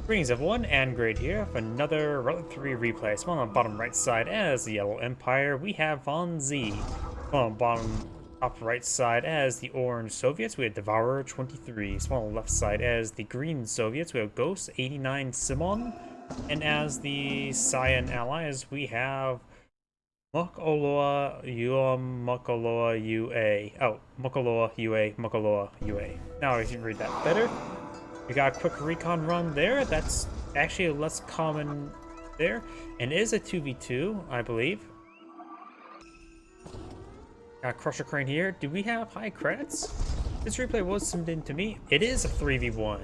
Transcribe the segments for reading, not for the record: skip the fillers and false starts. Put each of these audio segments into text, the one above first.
Greetings everyone, and Grade here for another Relic 3 replay. Small on the bottom right side as the Yellow Empire, we have Fanziy. Small on the bottom top right side as the Orange Soviets, we have Devourer23. Small on the left side as the Green Soviets, we have Ghost89Simon. And as the Cyan Allies, we have MujkolaUA. Oh, MujkolaUA. Now I can read that better. We got a quick recon run there. That's actually less common there. And it is a 2v2, I believe. Got Crusher Crane here. Do we have high credits? This replay was sent in to me. It is a 3v1.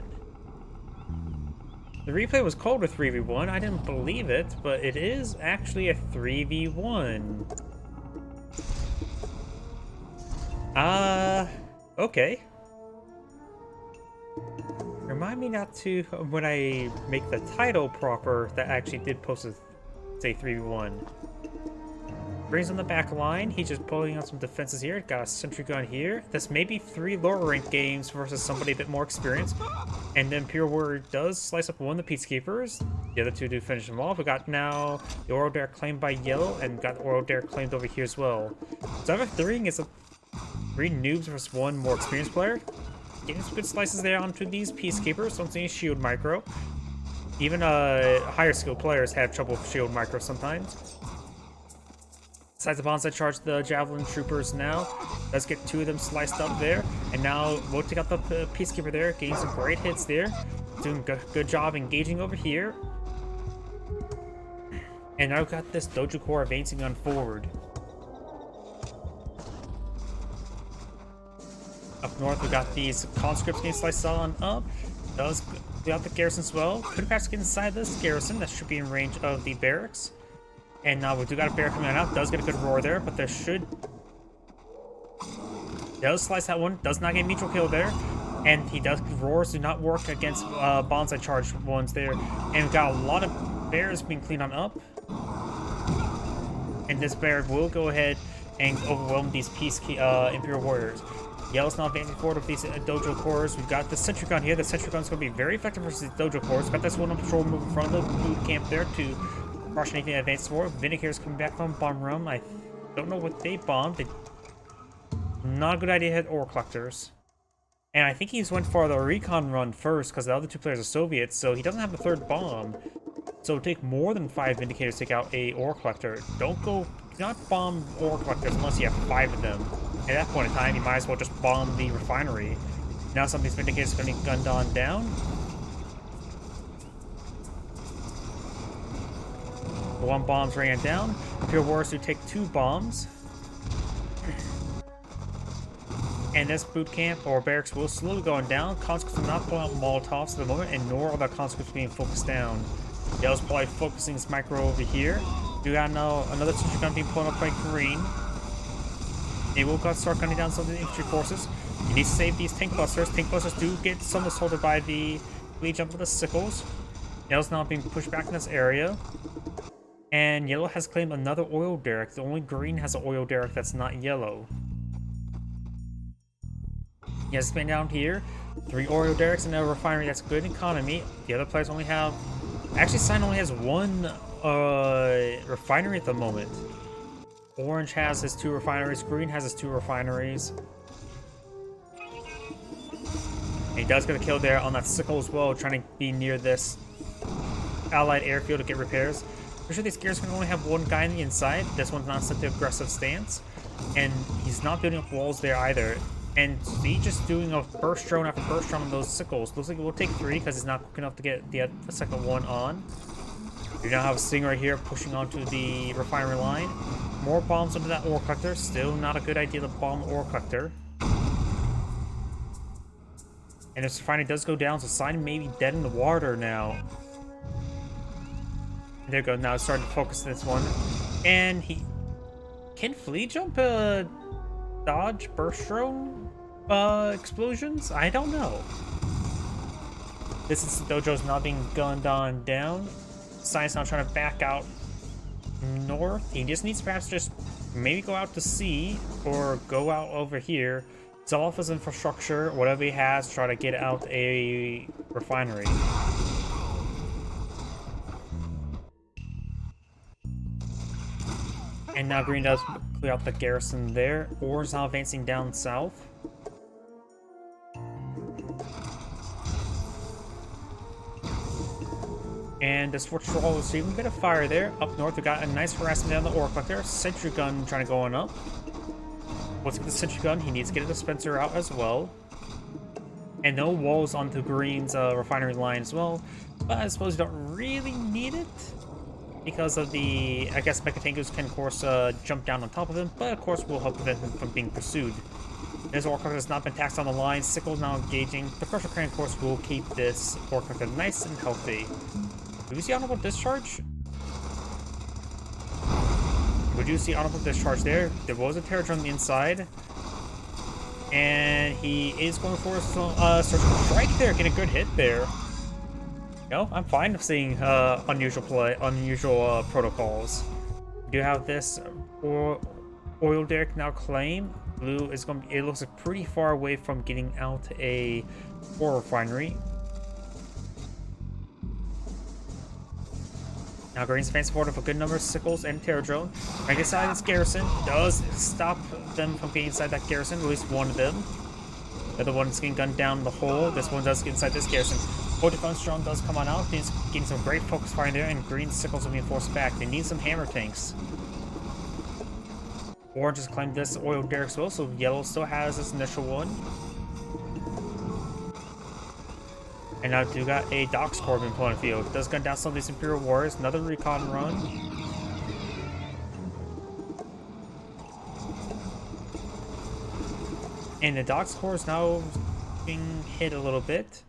The replay was called a 3v1. I didn't believe it, but it is actually a 3v1. Okay. Remind me not to, when I make the title proper, that actually did post a, say, 3v1. Brings on the back line. He's just pulling out some defenses here. Got a sentry gun here. This may be 3 lower rank games versus somebody a bit more experienced. And then Pure Warrior does slice up one of the Peacekeepers. The other two do finish them off. We got now the Oil Derrick claimed by Yellow, and got the Oil Derrick claimed over here as well. So I have a 3 is a 3 noobs versus 1 more experienced player. Getting some good slices there onto these Peacekeepers. Don't see any shield micro. Even higher skilled players have trouble with shield micro sometimes. Besides the bonsai charge, the Javelin Troopers now. Let's get 2 of them sliced up there. And now we'll take out the Peacekeeper there. Getting some great hits there. Doing a good job engaging over here. And now we've got this Dojo Corps advancing on forward. Up north, we got these conscripts getting sliced on up. Does clear out the garrison as well. Could perhaps get inside this garrison. That should be in range of the barracks. And now we do got a bear coming out. Does get a good roar there, but there should. Does slice that one. Does not get a mutual kill there. And he does. Roars do not work against bonsai charged ones there. And we've got a lot of bears being cleaned on up. And this bear will go ahead and overwhelm these Imperial Warriors. Yellow's now advancing forward with these Dojo Corps. We've got the Sentry Gun here. The Sentry Gun's going to be very effective versus the Dojo Corps. We've got this one on patrol move in front of the boot camp there to crush anything that advances forward. Vindicator's coming back from bomb room. I don't know what they bombed. Not a good idea to hit ore collectors. And I think he's went for the recon run first because the other 2 players are Soviets, so he doesn't have a 3rd bomb. So it'll take more than 5 Vindicators to take out a ore collector. Do not bomb ore collectors unless you have 5 of them. At that point in time, you might as well just bomb the refinery. Now some of these Vindicators are going to be gunned on down. The 1 bomb's ran down. Pure Warriors do take 2 bombs. And this boot camp or barracks will slowly go down. Conscripts are not pulling out Molotovs at the moment, and nor are the conscripts being focused down. Yellow's probably focusing his micro over here. You got now another sentry gun being pulled up by Green. They will start gunning down some of the infantry forces. You need to save these tank busters. Tank busters do get some assaulted by the Legion with the sickles. Yellow's now being pushed back in this area. And Yellow has claimed another Oil Derrick. The only Green has an Oil Derrick that's not Yellow. He has been down here. 3 Oil Derricks and a refinery. That's good economy. The other players only have. Actually, Cyan only has 1 refinery at the moment. Orange has his 2 refineries. Green has his 2 refineries. And he does get a kill there on that sickle as well, trying to be near this allied airfield to get repairs. I'm sure these gears can only have 1 guy on the inside. This one's not set to aggressive stance. And he's not building up walls there either. And he's just doing a burst drone after burst drone on those sickles. Looks like it will take 3 because he's not quick enough to get the second one on. You now have a Stinger right here pushing onto the refinery line. More bombs onto that ore collector. Still not a good idea to bomb ore collector. And this refinery does go down, so Cyan may be dead in the water now. There we go. Now it's starting to focus this one. And he can flea jump dodge burst drone explosions? I don't know. This is Dojo's not being gunned on down. Cyan's now trying to back out north. He just needs to perhaps just maybe go out to sea or go out over here, sell off his infrastructure, whatever he has, try to get out a refinery. And now green does clear out the garrison there. Orange now advancing down south. And this fortress wall is receiving a bit of fire there. Up north, we got a nice harassment down the ore collector. Sentry gun trying to go on up. Let's get the sentry gun. He needs to get a dispenser out as well. And no walls onto green's refinery line as well. But I suppose you don't really need it, because of the, I guess Mechatangus can of course jump down on top of him, but of course will help prevent him from being pursued. This ore collector has not been taxed on the line. Sickle's now engaging. The Crusher Crane of course will keep this ore collector nice and healthy. Do we see honorable discharge? We do see honorable discharge there. There was a terror drone on the inside. And he is going for a surgical strike there, getting a good hit there. No, I'm fine with seeing unusual protocols. We do have this oil derrick now claim. Blue is going to be, it looks like pretty far away from getting out a ore refinery. Now green's advanced forward with a good number of sickles and terror drone. Trying to get inside this garrison. Does stop them from getting inside that garrison, at least one of them. The other one's getting gunned down the hole. This one does get inside this garrison. Full defense drone does come on out. He's getting some great focus fire there, and green sickles are being forced back. They need some hammer tanks. Orange has claimed this oil derrick as well, so yellow still has its initial one. And now do got a Docks Corps in plenty field. Does gun down some of these Imperial Warriors. Another recon run. And the Docks Corps is now being hit a little bit.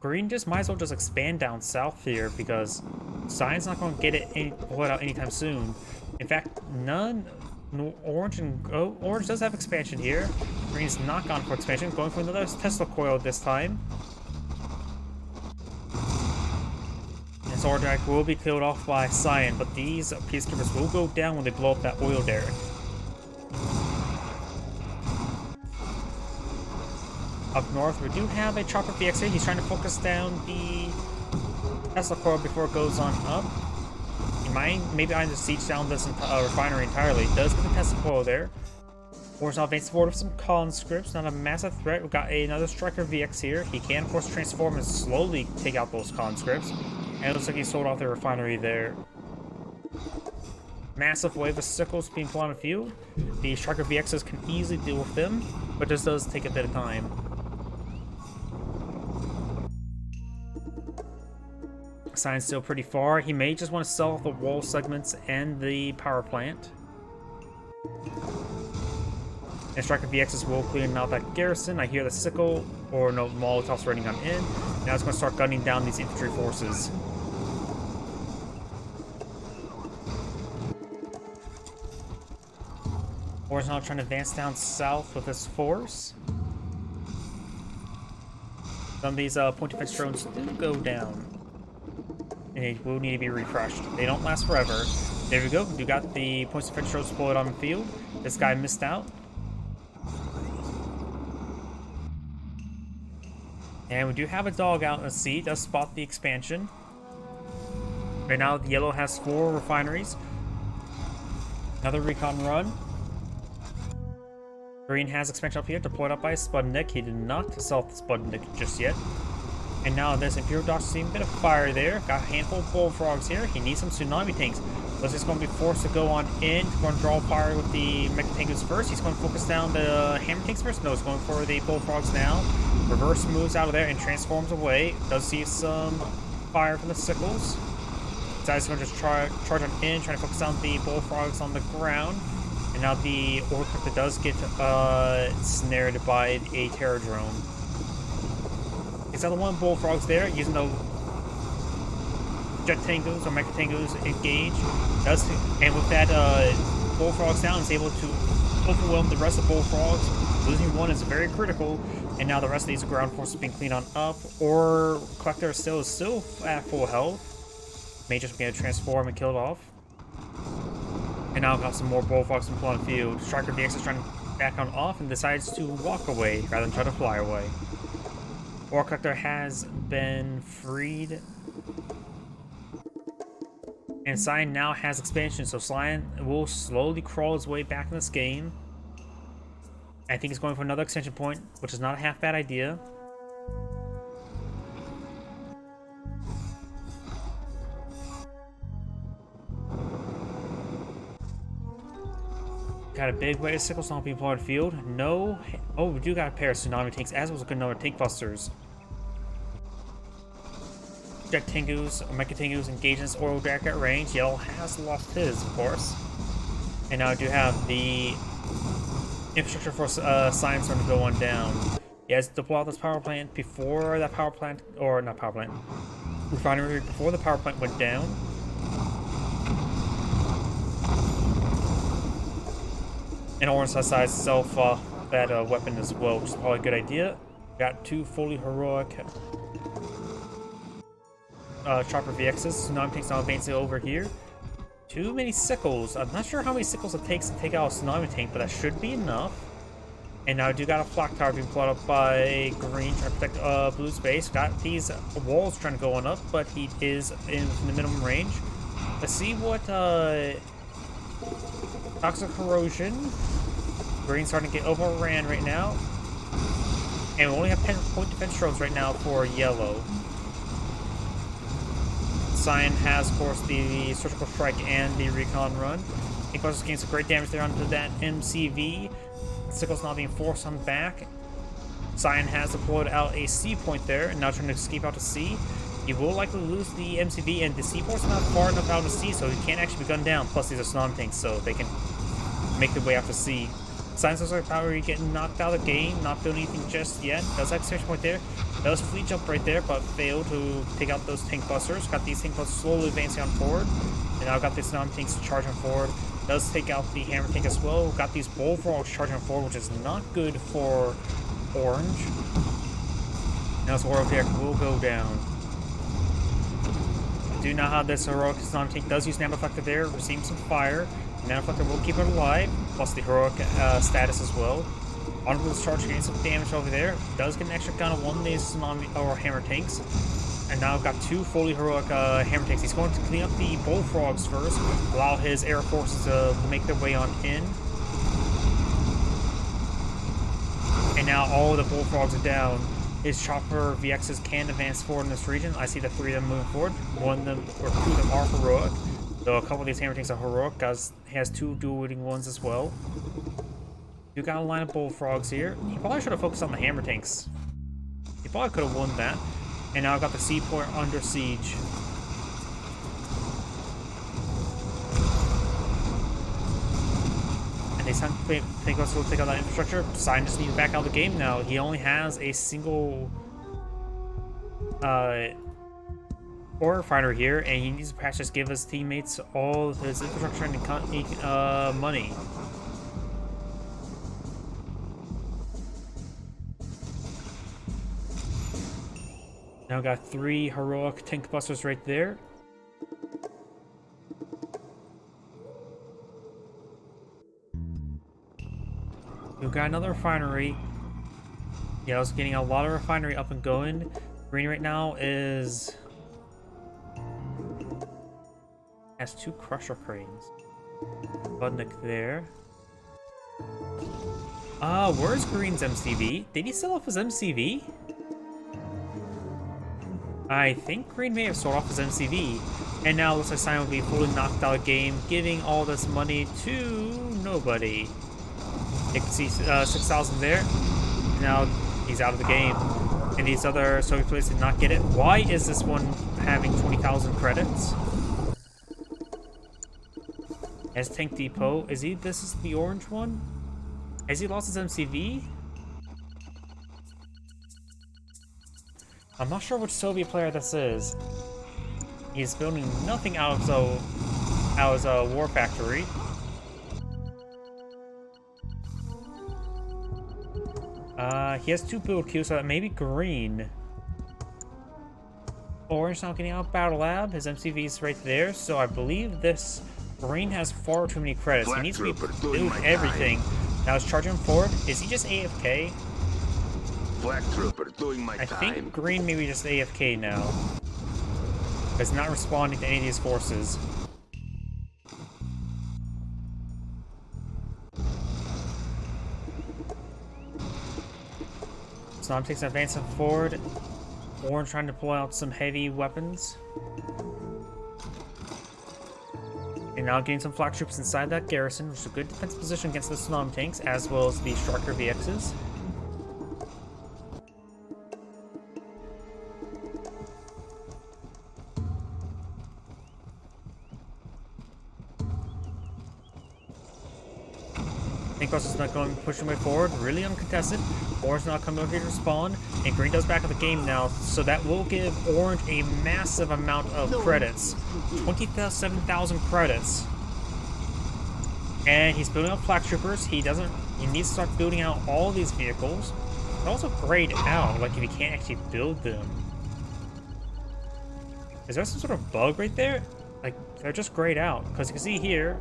Green just might as well just expand down south here, because Cyan's not going to get it pulled out anytime soon. In fact, Orange does have expansion here. Green's not gone for expansion, going for another Tesla coil this time. And Sword Derrick will be killed off by Cyan, but these peacekeepers will go down when they blow up that oil derrick. Up north, we do have a Chopper VX here. He's trying to focus down the Tesla coil before it goes on up. He might maybe either siege down this refinery entirely. Does get the Tesla coil there. Orange now advances forward with some conscripts. Not a massive threat. We've got another Striker VX here. He can, of course, transform and slowly take out those conscripts. And it looks like he sold off the refinery there. Massive wave of sickles being put on the field. The Striker VXs can easily deal with them, but this does take a bit of time. Cyan's still pretty far. He may just want to sell off the wall segments and the power plant. And Striker VXs will clear out that garrison. I hear the sickle, or no, Molotov's running on in. Now it's going to start gunning down these infantry forces. Orange now trying to advance down south with this force. Some of these point defense drones do go down. And they will need to be refreshed. They don't last forever. There we go. You got the points defense drones deployed on the field. This guy missed out. And we do have a dog out in the sea. Does spot the expansion. Right now, the yellow has 4 refineries. Another recon run. Green has expansion up here, deployed up by Sputnik. He did not sell the Sputnik just yet. And now there's Imperial Docks seeing a bit of fire there. Got a handful of bullfrogs here. He needs some tsunami tanks. But he's going to be forced to go on in. He's going to draw fire with the Mechatangus first. He's going to focus down the hammer tanks first. No, he's going for the bullfrogs now. Reverse moves out of there and transforms away. Does see some fire from the sickles. Decides going to just charge on in, trying to focus down the bullfrogs on the ground. And now the ore collector does get snared by a terror drone. He's got the one bullfrogs there, using the jet tangos or mecha tangos engage. And with that bullfrogs down, is able to overwhelm the rest of the bullfrogs. Losing one is very critical, and now the rest of these ground forces being cleaned on up. Or collector is still at full health. May just be able to transform and kill it off. And now got some more bullfrogs from on the field. Striker VX is trying to back on off and decides to walk away rather than try to fly away. Ore collector has been freed. And Cyan now has expansion, so Cyan will slowly crawl his way back in this game. I think he's going for another extension point, which is not a half bad idea. Got a big way to sickle stomp being applied field. No. Oh, we do got a pair of tsunami tanks, as well as a good number of tank busters. Jet Tengus, or Mecha Tengus, engaging this oil drac at range. Yellow has lost his, of course. And now I do have the infrastructure for Cyan starting to go on down. He has to deploy out this power plant before that power plant, or not power plant, refinery before the power plant went down. And Orange has sized itself that weapon as well, which is probably a good idea. Got two fully heroic Chopper VXs. Tsunami tanks now advancing over here. Too many sickles. I'm not sure how many sickles it takes to take out a tsunami tank, but that should be enough. And now I do got a flak tower being plotted up by green trying to protect blue space. Got these walls trying to go on up, but he is in the minimum range. Let's see what toxic corrosion. Green's starting to get overran right now. And we only have 10-point defense strokes right now for yellow. Cyan has, of course, the surgical strike and the recon run. Inkbusters gain some great damage there onto that MCV. Sickle's now being forced on back. Cyan has deployed out a C point there, and now trying to escape out to C. He will likely lose the MCV, and the C port's not far enough out to C, so he can't actually be gunned down. Plus, these are tsunami tanks, so they can make their way out to C. Cyan's looks like power getting knocked out of the game, not doing anything just yet. Does have extension point there. Does fleet jump right there, but failed to take out those tank busters. Got these tank busters slowly advancing on forward. And now got the tsunami tanks charging forward. Does take out the hammer tank as well. Got these bullfrogs charging forward, which is not good for orange. Now this oil deck will go down. I do know how this heroic tsunami tank does use Nano Reflector there, receiving some fire. Nano Reflector will keep it alive, plus the heroic status as well. Honorable Discharge getting some damage over there. Does get an extra gun of one of these tsunami or hammer tanks. And now got two fully heroic hammer tanks. He's going to clean up the bullfrogs first, allow his air forces to make their way on in. And now all the bullfrogs are down. His chopper VXs can advance forward in this region. I see the three of them moving forward. One of them, or two of them are heroic. So a couple of these hammer tanks are heroic, because he has two dual-wielding ones as well. You got a line of bullfrogs here. He probably should have focused on the hammer tanks. He probably could have won that. And now I've got the seaport under siege. And they think us will take out that infrastructure. Cyan just needs to back out of the game now. He only has a single ore refinery here, and he needs to perhaps just give his teammates all of his infrastructure and money. Now got three heroic tank busters right there. We've got another refinery. Yeah, I was getting a lot of refinery up and going. Green right now has two crusher cranes. Budnik there. Where's Green's MCV? Did he sell off his MCV? I think Green may have sold off his MCV, and now it looks like Cyan will be fully knocked out of the game, giving all this money to nobody. You can see 6,000 there. Now he's out of the game, and these other Soviet players did not get it. Why is this one having 20,000 credits? As Tank Depot, this is the orange one? Has he lost his MCV? I'm not sure which Soviet player this is. He's building nothing out of his war factory. He has two build queues, so that may be Green. Orange not getting out Battle Lab. His MCV is right there, so I believe this Green has far too many credits. He needs to be doing everything. Now he's charging forward. Is he just AFK? Black Trooper doing my I think Green maybe just AFK now. He's not responding to any of these forces. Snom takes advance forward. Orange trying to pull out some heavy weapons. And now getting some flak troops inside that garrison, which is a good defense position against the Snom tanks, as well as the Striker VXs. Cross is not going pushing way forward, really uncontested. Orange not coming over here to spawn, and Green does back up the game now, so that will give Orange a massive amount of credits. 27,000 credits. And he's building up flak troopers. He needs to start building out all these vehicles, but also grayed out, like if he can't actually build them. Is there some sort of bug right there? Like, they're just grayed out, because you can see here,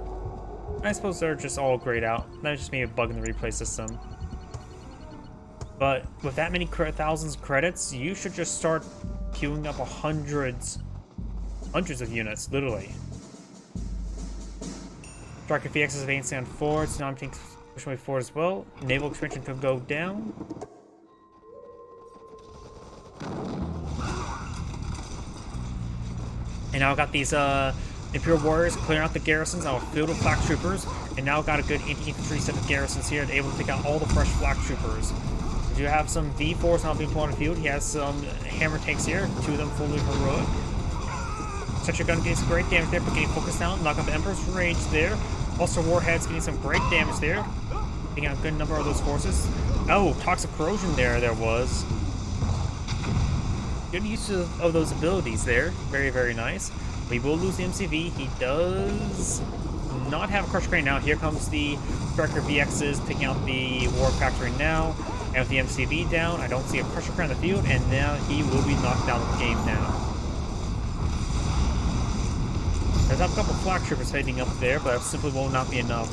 I suppose they're just all grayed out. That's just maybe a bug in the replay system. But with that many thousands of credits, you should just start queuing up hundreds of units, literally. Striker VX is advancing on forward, so now I'm taking pushing way forward as well. Naval expansion could go down. And now I've got these Imperial Warriors clearing out the garrisons now filled with flak troopers, and now got a good anti-infantry set of garrisons here, able to take out all the fresh flak troopers. We do have some V4s now being pulled on the field. He has some hammer tanks here, 2 of them fully heroic. Such a gun getting some great damage there, but getting focused down, knock out the Emperor's Rage there. Also Warheads getting some great damage there, taking out a good number of those forces. Oh, Toxic Corrosion there was. Good use of those abilities there, very, very nice. We will lose the MCV. He does not have a Crusher Crane now. Here comes the Striker VXs taking out the War Factory now. And with the MCV down, I don't see a Crusher Crane on the field, and now he will be knocked out of the game now. There's a couple flak troopers heading up there, but that simply will not be enough.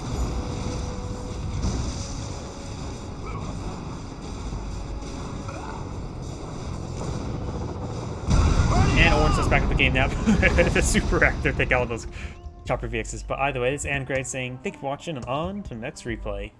And Orange is back in the game now. The super actor take out those chopper VXs. But either way, it's Anne Gray saying thank you for watching and on to the next replay.